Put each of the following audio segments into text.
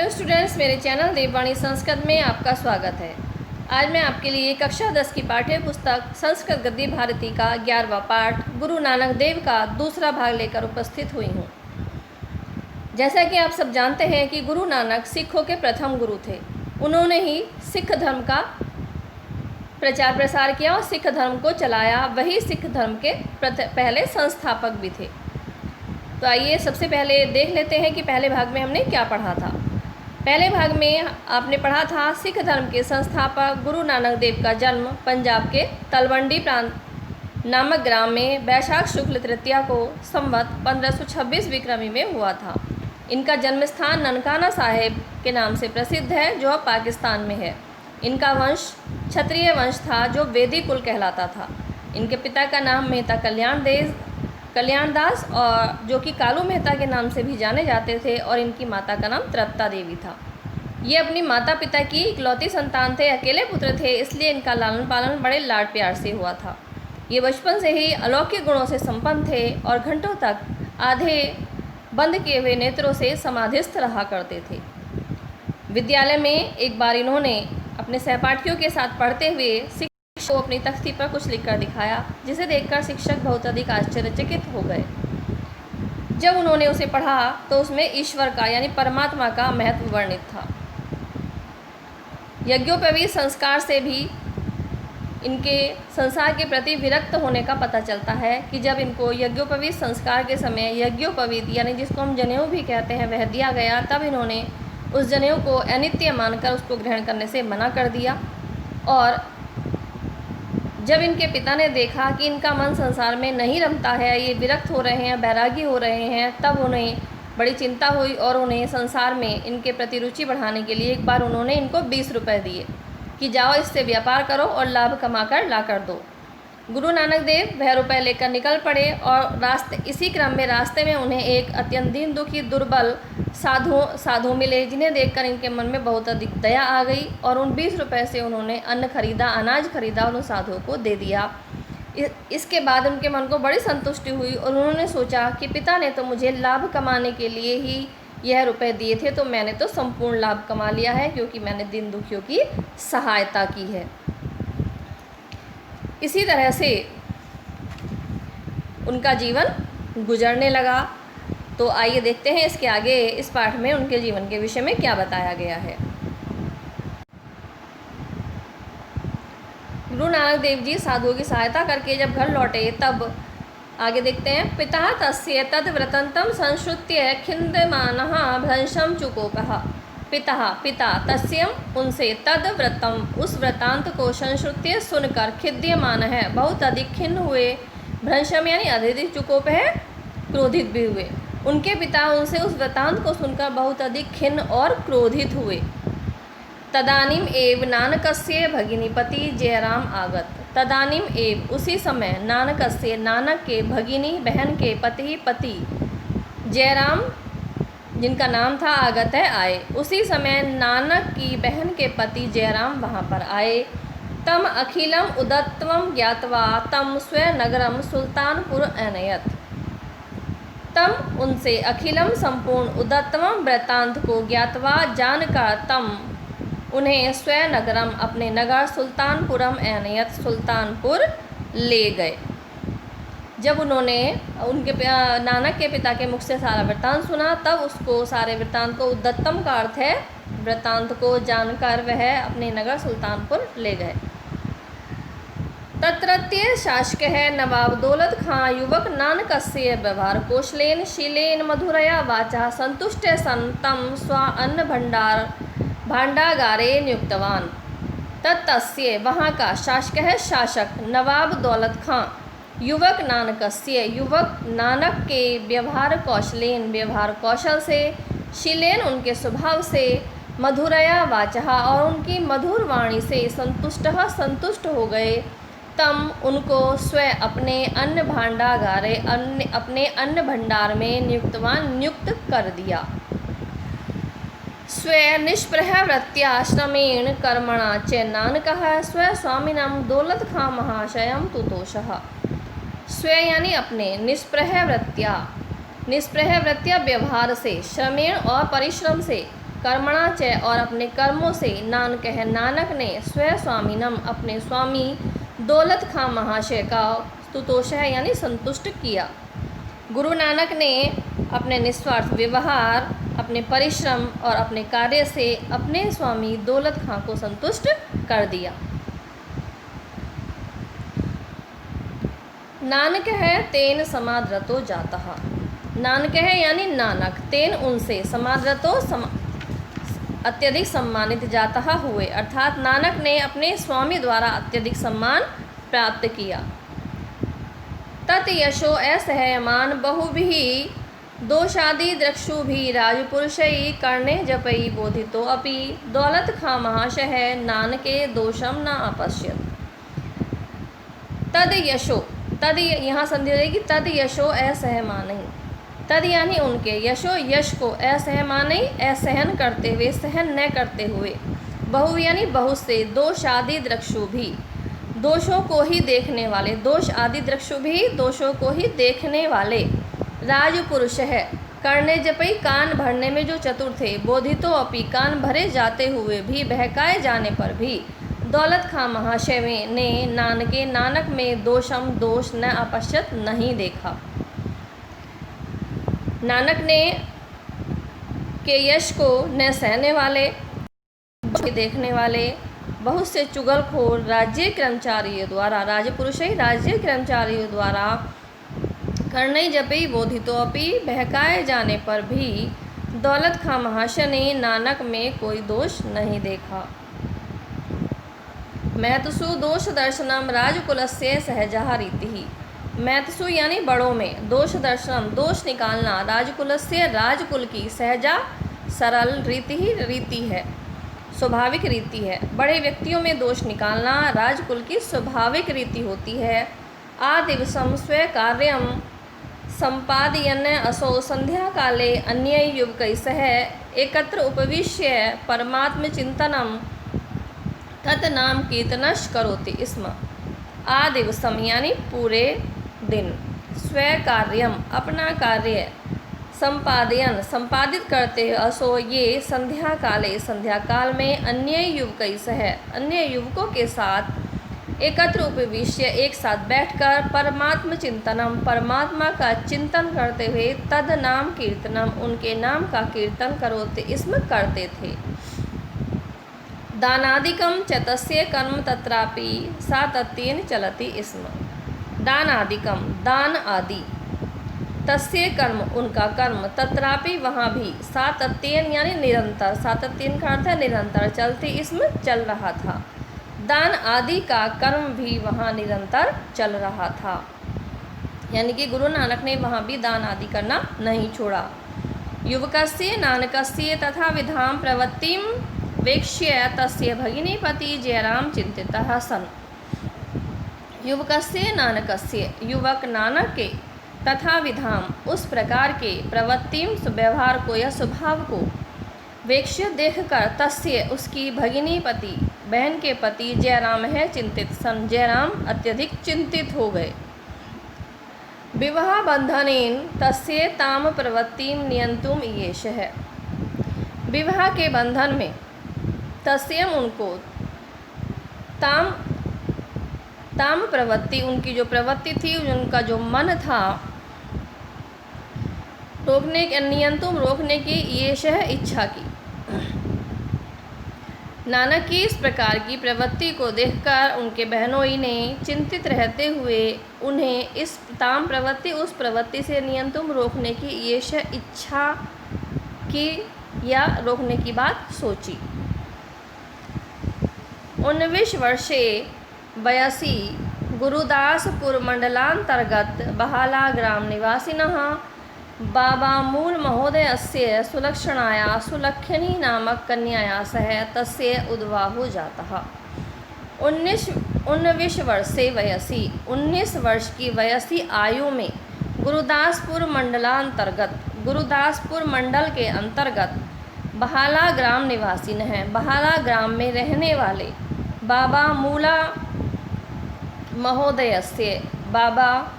Hello students, मेरे channel देववाणी संस्कृत में आपका स्वागत है। आज मैं आपके लिए कक्षा 10 की पाठ्य पुस्तक संस्कृत गद्य भारती का 11वां पाठ गुरु नानक देव का दूसरा भाग लेकर उपस्थित हुई हूँ। जैसा कि आप सब जानते हैं कि गुरु नानक सिखों के प्रथम गुरु थे। उन्होंने ही सिख धर्म का प्रचार प्रसार किया और सिख धर्म को चलाया। वही सिख धर्म के पहले संस्थापक भी थे। तो आइए सबसे पहले देख लेते हैं कि पहले भाग में हमने क्या पढ़ा था। पहले भाग में आपने पढ़ा था सिख धर्म के संस्थापक गुरु नानक देव का जन्म पंजाब के तलवंडी प्रांत नामक ग्राम में वैशाख शुक्ल तृतीया को संवत 1526 विक्रमी में हुआ था। इनका जन्म स्थान ननकाना साहिब के नाम से प्रसिद्ध है, जो अब पाकिस्तान में है। इनका वंश क्षत्रिय वंश था, जो वेदी कुल कहलाता था। इनके पिता का नाम मेहता कल्याणदास और जो कि कालू मेहता के नाम से भी जाने जाते थे, और इनकी माता का नाम तृप्ता देवी था। ये अपनी माता पिता की इकलौती संतान थे, अकेले पुत्र थे, इसलिए इनका लालन पालन बड़े लाड प्यार से हुआ था। ये बचपन से ही अलौकिक गुणों से संपन्न थे और घंटों तक आधे बंद किए हुए नेत्रों से समाधिस्थ रहा करते थे। विद्यालय में एक बार इन्होंने अपने सहपाठियों के साथ पढ़ते हुए को अपनी तख्ती पर कुछ लिखकर दिखाया, जिसे देखकर शिक्षक बहुत अधिक आश्चर्यचकित हो गए। जब उन्होंने उसे पढ़ा तो उसमें ईश्वर का यानी परमात्मा का महत्व वर्णित था। यज्ञोपवीत संस्कार से भी इनके संसार के प्रति विरक्त होने का पता चलता है कि जब इनको यज्ञोपवीत संस्कार के समय यज्ञोपवीत यानी जिसको हम जनेऊ भी कहते हैं वह दिया गया, तब इन्होंने उस जनेऊ को अनित्य मानकर उसको ग्रहण करने से मना कर दिया। और जब इनके पिता ने देखा कि इनका मन संसार में नहीं रमता है, ये विरक्त हो रहे हैं, बैरागी हो रहे हैं, तब उन्हें बड़ी चिंता हुई और उन्हें संसार में इनके प्रति रुचि बढ़ाने के लिए एक बार उन्होंने इनको 20 रुपये दिए कि जाओ इससे व्यापार करो और लाभ कमाकर ला कर दो। गुरु नानक देव वह रुपये लेकर निकल पड़े और इसी क्रम में रास्ते में उन्हें एक अत्यंत दीन दुखी दुर्बल साधु मिले, जिन्हें देखकर इनके मन में बहुत अधिक दया आ गई और उन 20 रुपये से उन्होंने अन्न खरीदा, अनाज खरीदा और उन साधुओं को दे दिया। इसके बाद उनके मन को बड़ी संतुष्टि हुई और उन्होंने सोचा कि पिता ने तो मुझे लाभ कमाने के लिए ही यह रुपए दिए थे, तो मैंने तो संपूर्ण लाभ कमा लिया है, क्योंकि मैंने दीन दुखियों की सहायता की है। इसी तरह से उनका जीवन गुजरने लगा। तो आइए देखते हैं इसके आगे इस पाठ में उनके जीवन के विषय में क्या बताया गया है। गुरु नानक देव जी साधुओं की सहायता करके जब घर लौटे, तब आगे देखते हैं। पिता तस्य तद व्रतंतम संश्रुत्य खिंदमानः भ्रंशम चुकोपः। पिता तस्यम उनसे तद व्रतम उस वृतांत को संश्रुत्य सुनकर खिद्यमान है बहुत अधिक खिन्न हुए, भ्रंशम यानी अधिक चुकोप है, क्रोधित भी हुए। उनके पिता उनसे उस वृतांत को सुनकर बहुत अधिक खिन्न और क्रोधित हुए। तदानीम एव नानकस्य भगिनीपति जयराम आगत। तदानीम एव उसी समय नानकस्य नानक के भगिनी बहन के पति जयराम जिनका नाम था आगत है आए। उसी समय नानक की बहन के पति जयराम वहाँ पर आए। तम अखिलम उदत्तम ज्ञातवा तम स्वनगरम सुल्तानपुर अनयत। तम उनसे अखिलम संपूर्ण उदत्तम वृत्तांत को ज्ञातवा जानकर तम उन्हें स्वनगरम अपने नगर सुल्तानपुरम अनयत सुल्तानपुर ले गए। जब उन्होंने उनके नानक के पिता के मुख से सारा वृत्तांत सुना, तब उसको सारे वृत्तांत को उद्दत्तम का अर्थ है वृत्तांत को जानकर वह अपने नगर सुल्तानपुर ले गए। तत्रत्य शासक है नवाब दौलत खां युवक नानकस्य व्यवहार कौशलेन शीलेन मधुरया वाचा संतुष्ट सन तम स्व अन्न भांडागारे नियुक्तवान। तत्स्य वहाँ का शासक है शासक नवाब दौलत खां, युवक नानकस्य युवक नानक के व्यवहार कौशलेन व्यवहार कौशल से, शीलेन उनके स्वभाव से, मधुरया वाचा और उनकी मधुर वाणी से संतुष्ट हो गए। तम उनको अपने अन्न भांडागारे अपने अन्न भंडार में नियुक्त कर दिया। स्व निष्प्रहवृत्या श्रमेण कर्मणा च नानकः स्वस्वामिनं दौलत खां महाशयं तुतोषः। स्व यानी अपने, निष्प्रहवृत्या व्यवहार से, श्रमेण और परिश्रम से, कर्मणा च और अपने कर्मों से, नानकः नानक ने, स्व स्वामिनम अपने स्वामी दौलत खां महाशय का स्तुतोष है यानी संतुष्ट किया। गुरु नानक ने अपने निस्वार्थ व्यवहार, अपने परिश्रम और अपने कार्य से अपने स्वामी दौलत खां को संतुष्ट कर दिया। नानक है तेन समादरतो जातः, नानक है यानी नानक, तेन उनसे, समादरतो अत्यधिक सम्मानित जातः हुए, अर्थात नानक ने अपने स्वामी द्वारा अत्यधिक सम्मान प्राप्त किया। तत् यशो असह्यमान बहुभिः दोषादि द्रक्षुभिः राजपुरुषैः कर्णे जपैः बोधितो अपि दौलत खां महाशय नानके दोषम न अपश्यत्। तद यशो, तद यहाँ संधि रहेगी, तद यशो असहमानी, तद यानी उनके, यशो यश को, असहमानी असहन करते हुए, सहन न करते हुए, बहु यानी बहुत से, दोष आदि द्रक्षु भी, दोषों को ही देखने वाले, दोष आदि द्रक्षु भी दोषों को ही देखने वाले, राजपुरुष है, करने जपई कान भरने में जो चतुर थे, बोधितो अपि कान भरे जाते हुए भी, बहकाए जाने पर भी, दौलत खां महाशय ने नानके नानक में दोषम दोष न अपश्यत नहीं देखा। नानक ने के यश को न सहने वाले, देखने वाले, बहुत से चुगलखोर राज्य कर्मचारियों द्वारा, राजपुरुष ही राज्य कर्मचारियों द्वारा, करने जपी बोधितो अपि बहकाए जाने पर भी दौलत खां महाशय ने नानक में कोई दोष नहीं देखा। मैतसु दोष दर्शनम राजकुलस्य सहजा रीति, मैतसु यानी बड़ों में, दोष दर्शनम दोष निकालना, राजकुलस्य राजकुल की, सहजा सरल, रीति ही रीति है, स्वाभाविक रीति है, बड़े व्यक्तियों में दोष निकालना राजकुल की स्वाभाविक रीति होती है। आदिवसम स्व कार्यम संपादयन असौ संध्या काले अन्य युवकै सह एकत्र उपविश्य परमात्म चिंतनम तत् नाम कीर्तनश करोति स्म। आदिवसम यानी पूरे दिन, स्व कार्यम अपना कार्य, संपादयन संपादित करते हैं, असो ये संध्या काले संध्या काल में, अन्य युवकै सह अन्य युवकों के साथ, एकत्र उपविश्य एक साथ बैठकर, परमात्म चिंतनम परमात्मा का चिंतन करते हुए, तद नाम कीर्तनम उनके नाम का कीर्तन करोते इसमें करते थे। दानादिकम च तस्य कर्म तत्रापि सातत्येन चलति स्म। दानादिकम दान आदि, तस्य कर्म उनका कर्म, तत्रापि वहाँ भी, सातत्येन यानी निरंतर, सातत्येन का अर्थ है निरंतर, चलते इसमें चल रहा था, दान आदि का कर्म भी वहाँ निरंतर चल रहा था, यानी कि गुरु नानक ने वहाँ भी दान आदि करना नहीं छोड़ा। युवकस्य नानकस्य तथा विधाम प्रवृत्तिम वेक्ष्य तस्य भगिनीपति जयराम चिंतितः सन्। युवकस्य नानकस्य युवक नानक के, तथा विधाम उस प्रकार के, प्रवृत्तिम व्यवहार को या स्वभाव को, वेक्ष्य देखकर, तस्य उसकी भगिनीपति बहन के पति जयराम है चिंतित सन, जयराम अत्यधिक चिंतित हो गए। विवाह बंधनेन तस्य ताम प्रवृत्तिम नियंतुम येष है, विवाह के बंधन में तस्यम उनको, ताम प्रवृत्ति उनकी जो प्रवृत्ति थी, उनका जो मन था, रोकने के, नियंतुम रोकने की, येष है इच्छा की। नानक की इस प्रकार की प्रवृत्ति को देखकर उनके बहनोई ने चिंतित रहते हुए उन्हें इस ताम प्रवृत्ति उस प्रवृत्ति से नियंतुम रोकने की, येष इच्छा की या रोकने की बात सोची। 19 वर्षे वयसि गुरुदासपुर मंडलांतर्गत बहाला ग्राम निवासिनः बाबा मूल महोदयस्य सुलक्षणाया सुलक्षणी नामक कन्याया सह तस्य उद्वाहो जातः। 19 वर्षे वयसी 19 वर्ष की वयसी आयु में गुरुदासपुर मंडलांतर्गत, गुरुदासपुर मंडल के अंतर्गत बहाला ग्राम निवासी हैं, बहाला ग्राम में रहने वाले बाबा मूला महोदयस्य, बाबा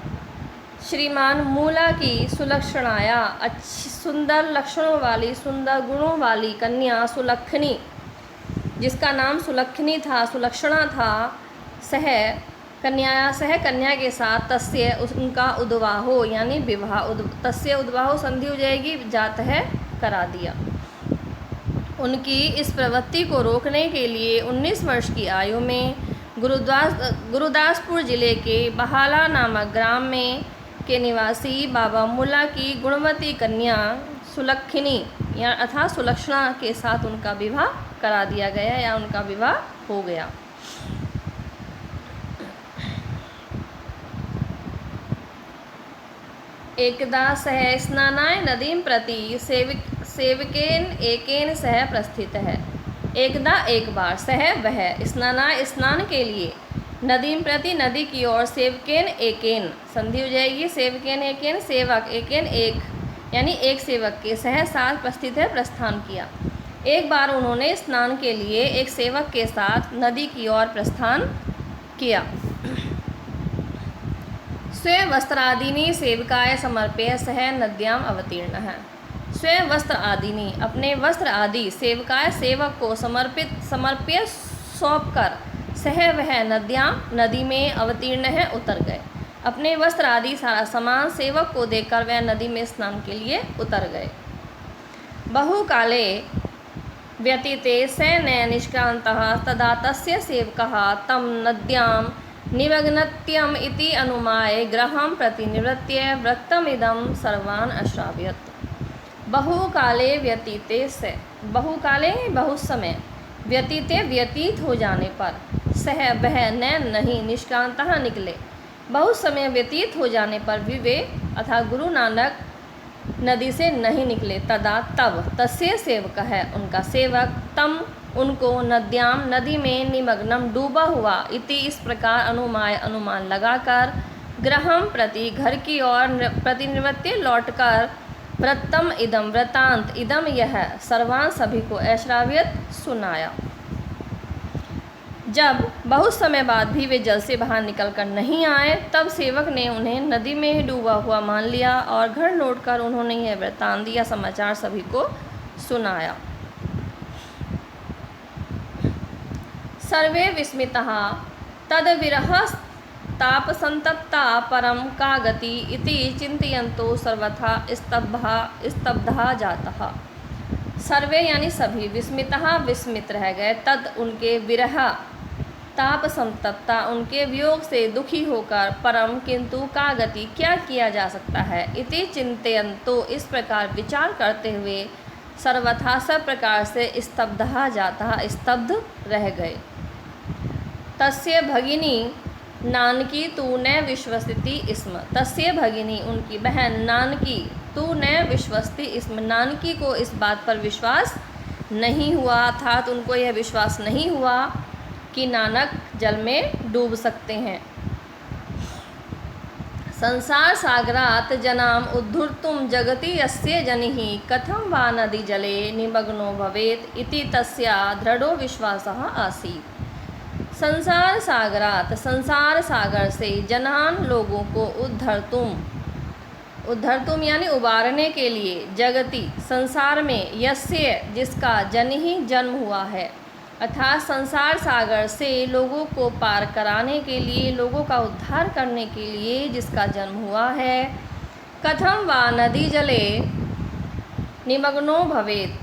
श्रीमान मूला की सुलक्षणाया, अच्छी सुंदर लक्षणों वाली, सुंदर गुणों वाली कन्या सुलक्षणी, जिसका नाम सुलक्षणी था, सुलक्षणा था, सह कन्या के साथ तस्य उनका उद्वाहो यानी विवाह, तस्य उद्वाहो संधि हो जाएगी, जात है करा दिया। उनकी इस प्रवृत्ति को रोकने के लिए 19 वर्ष की आयु में गुरुदासपुर जिले के बहाला नामक ग्राम में के निवासी बाबा मुल्ला की गुणवती कन्या सुलक्षणी या अर्थात सुलक्षणा के साथ उनका विवाह करा दिया गया या उनका विवाह हो गया। एकदा सह स्नानाय नदीं प्रति सेवकेन एकेन सह प्रस्थित है। एकदा एक बार, सह वह, स्नानाय स्नान के लिए, नदीं प्रति नदी की ओर, सेवकेन एकेन संधि हो जाएगी, सेवकेन एकेन सेवक, एकेन एक यानी एक सेवक के, सह साथ प्रस्थित है प्रस्थान किया। एक बार उन्होंने स्नान के लिए एक सेवक के साथ नदी की ओर प्रस्थान किया। स्वयं वस्त्रादिनी सेवकाय समर्प्य सह नद्याम अवतीर्ण है। स्वयं वस्त्र आदिनी अपने वस्त्र आदि सेवकाय सेवक को समर्प्य सौंप कर सह वह नद्याम नदी में अवतीर्ण है उतर गए। अपने वस्त्र आदि सारा सामान सेवक को देकर वह नदी में स्नान के लिए उतर गए। बहुकाले व्यतीते स न निष्क्रान्तः तदा तस्य सेवकः तं नद्यां निमग्नत्यम् इति अनुमाय गृहं प्रति निवृत्य वृत्तमिदं सर्वान् अश्रावयत्। बहुकाले व्यतीते से, बहुकाले बहुत समय, व्यतीते व्यतीत हो जाने पर, सह वह न नहीं, निष्क्रान्तः निकले, बहुत समय व्यतीत हो जाने पर भी वे अर्थात गुरु नानक नदी से नहीं निकले। तदा तब, तस्य सेवक है उनका सेवक, तम उनको, नद्याम नदी में, निमग्नम डूबा हुआ, इति इस प्रकार अनुमाय अनुमान लगाकर, गृहम प्रति घर की ओर, प्रतिनिवृत्ति लौटकर, वृत्तम इदम वृतांत इदम यह, सर्वान सभी को, ऐश्राव्यत सुनाया। जब बहुत समय बाद भी वे जल से बाहर निकलकर नहीं आए, तब सेवक ने उन्हें नदी में ही डूबा हुआ मान लिया और घर लौटकर उन्होंने यह वृत्तांत या समाचार सभी को सुनाया। सर्वे विस्मितः तद विरह ताप संतप्ता परम का गति इति चिंतयन्तो सर्वथा स्तब्धा जातः। सर्वे यानी सभी, विस्मितः विस्मित रह गए, तद उनके विरह, ताप संतप्ता उनके वियोग से दुखी होकर, परम किंतु का गति क्या किया जा सकता है, इति चिंतयन्तो इस प्रकार विचार करते हुए, सर्वथा सब प्रकार से स्तब्धा जाता स्तब्ध रह गए। तस्य भगिनी नानकी तू न विश्वसति स्म। तस्य भगिनी उनकी बहन नानकी तू न विश्वसति स्म, नानकी को इस बात पर विश्वास नहीं हुआ, अर्थात उनको यह विश्वास नहीं हुआ कि नानक जल में डूब सकते हैं। संसार सागरात जनाम उद्धर्तुम जगति यस्य जनिहि कथम वा नदी जले निमग्नो भवेत इति तस्या दृढ़ो विश्वासः आसीत्। संसार सागरात, संसार सागर से, जनान लोगों को, उद्धर्तुम यानी उबारने के लिए, जगति संसार में, यस्य जिसका जनिहि जन्म हुआ है, अर्थात संसार सागर से लोगों को पार कराने के लिए, लोगों का उद्धार करने के लिए जिसका जन्म हुआ है, कथम वा नदी जले निमग्नो भवेत,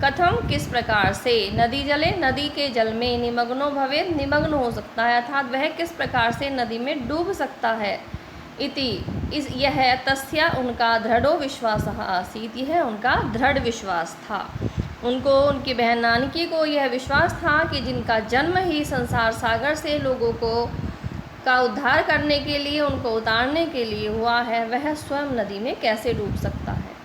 कथम किस प्रकार से, नदी जले नदी के जल में, निमग्नो भवेत निमग्न हो सकता है, अर्थात वह किस प्रकार से नदी में डूब सकता है, इति इस यह तस्या उनका दृढ़ो विश्वासः आसीत्, यह उनका दृढ़ विश्वास था। उनको, उनकी बहन नानकी को यह विश्वास था कि जिनका जन्म ही संसार सागर से लोगों को का उद्धार करने के लिए, उनको उतारने के लिए हुआ है, वह स्वयं नदी में कैसे डूब सकता है।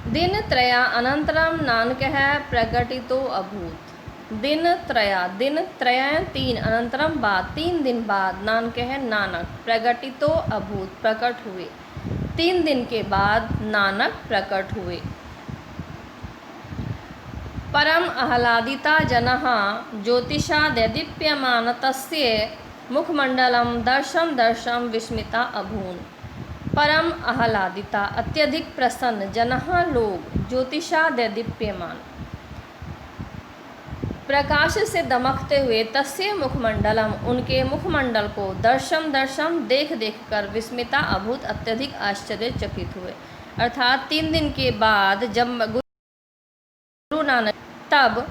दिनत्रया अनंतरम नानकः प्रकटितो अभूत। दिनत्रया, दिन त्रय 3, अनंतरम बाद 3 दिन बाद, नानकः नानक, प्रकटितो अभूत प्रकट हुए, 3 दिन के बाद नानक प्रकट हुए। परम आह्लादिता जनः ज्योतिषा दैदीप्यमान तस्य मुखमंडलम दर्शम विस्मिता अभून्। परम आह्लादिता अत्यधिक प्रसन्न जनः लोग ज्योतिषादय दीप्यमान प्रकाश से दमकते हुए तस्य मुखमंडलम उनके मुखमंडल को दर्शम दर्शम देख देख कर विस्मिता अभूत अत्यधिक आश्चर्यचकित हुए। अर्थात 3 दिन के बाद जब गुरु नानक तब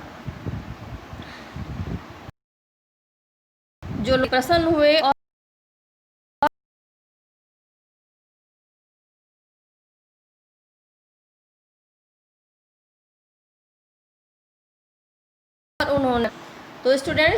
जो लोग प्रसन्न हुए और उन्होंने तो स्टूडेंट